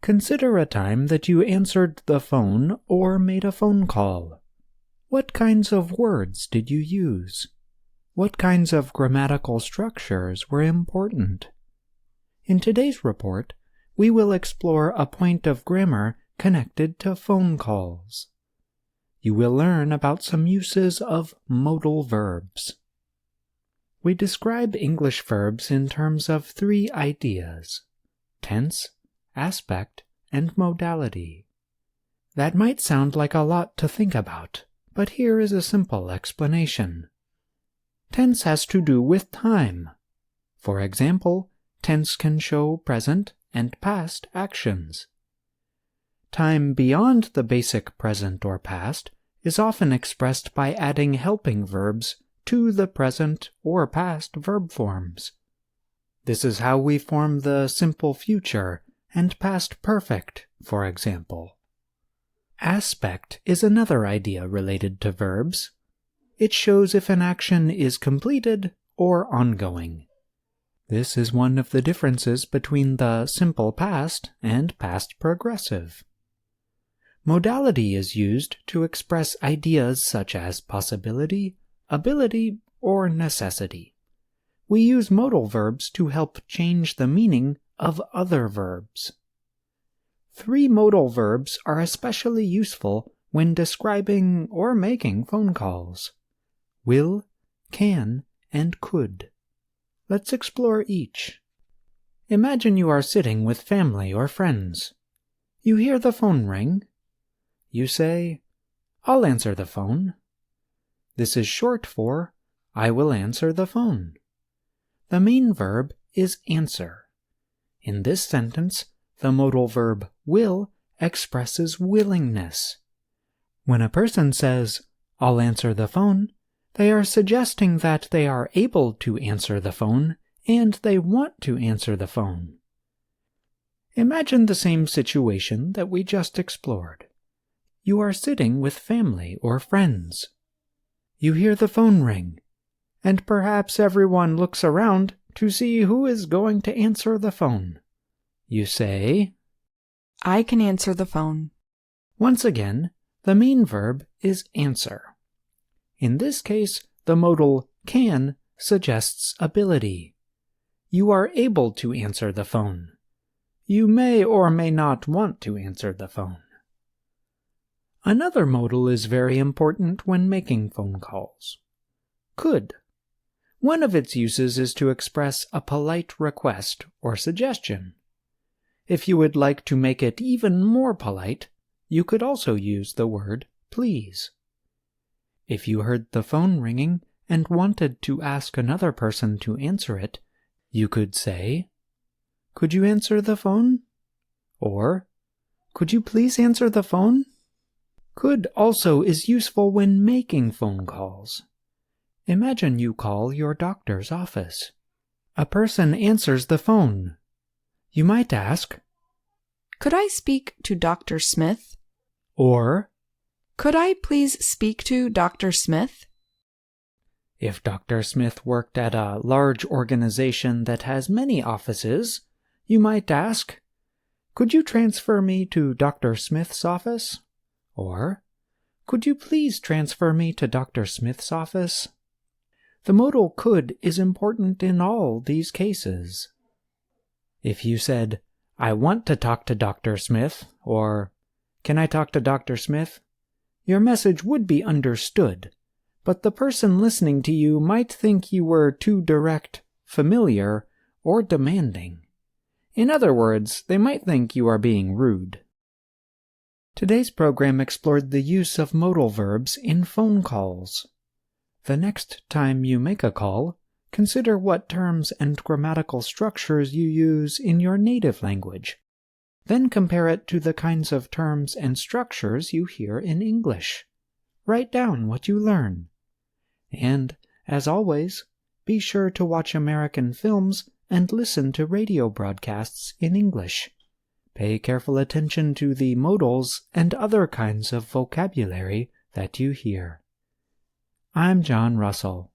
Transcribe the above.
Consider a time that you answered the phone or made a phone call. What kinds of words did you use? What kinds of grammatical structures were important? In today's report, we will explore a point of grammar connected to phone calls. You will learn about some uses of modal verbs. We describe English verbs in terms of three ideas: tense, aspect, and modality. That might sound like a lot to think about, but here is a simple explanation. Tense has to do with time. For example, tense can show present and past actions. Time beyond the basic present or past is often expressed by adding helping verbs to the present or past verb forms. This is how we form the simple future and past perfect, for example. Aspect is another idea related to verbs. It shows if an action is completed or ongoing. This is one of the differences between the simple past and past progressive. Modality is used to express ideas such as possibility, ability, or necessity. We use modal verbs to help change the meaning of other verbs. Three modal verbs are especially useful when describing or making phone calls: will, can, and could. Let's explore each. Imagine you are sitting with family or friends. You hear the phone ring. You say, "I'll answer the phone." This is short for, "I will answer the phone." The main verb is answer. In this sentence, the modal verb will expresses willingness. When a person says, "I'll answer the phone," they are suggesting that they are able to answer the phone and they want to answer the phone. Imagine the same situation that we just explored. You are sitting with family or friends. You hear the phone ring, and perhaps everyone looks around to see who is going to answer the phone. You say, "I can answer the phone." Once again, the main verb is answer. In this case, the modal can suggests ability. You are able to answer the phone. You may or may not want to answer the phone. Another modal is very important when making phone calls. Could. One of its uses is to express a polite request or suggestion. If you would like to make it even more polite, you could also use the word please. If you heard the phone ringing and wanted to ask another person to answer it, you could say, "Could you answer the phone?" Or, "Could you please answer the phone?" Could also is useful when making phone calls. Imagine you call your doctor's office. A person answers the phone. You might ask, "Could I speak to Dr. Smith?" Or, "Could I please speak to Dr. Smith?" If Dr. Smith worked at a large organization that has many offices, you might ask, "Could you transfer me to Dr. Smith's office?" Or, "Could you please transfer me to Dr. Smith's office?" The modal could is important in all these cases. If you said, "I want to talk to Dr. Smith," or, "Can I talk to Dr. Smith?" your message would be understood, but the person listening to you might think you were too direct, familiar, or demanding. In other words, they might think you are being rude. Today's program explored the use of modal verbs in phone calls. The next time you make a call, consider what terms and grammatical structures you use in your native language. Then compare it to the kinds of terms and structures you hear in English. Write down what you learn. And, as always, be sure to watch American films and listen to radio broadcasts in English. Pay careful attention to the modals and other kinds of vocabulary that you hear. I'm John Russell.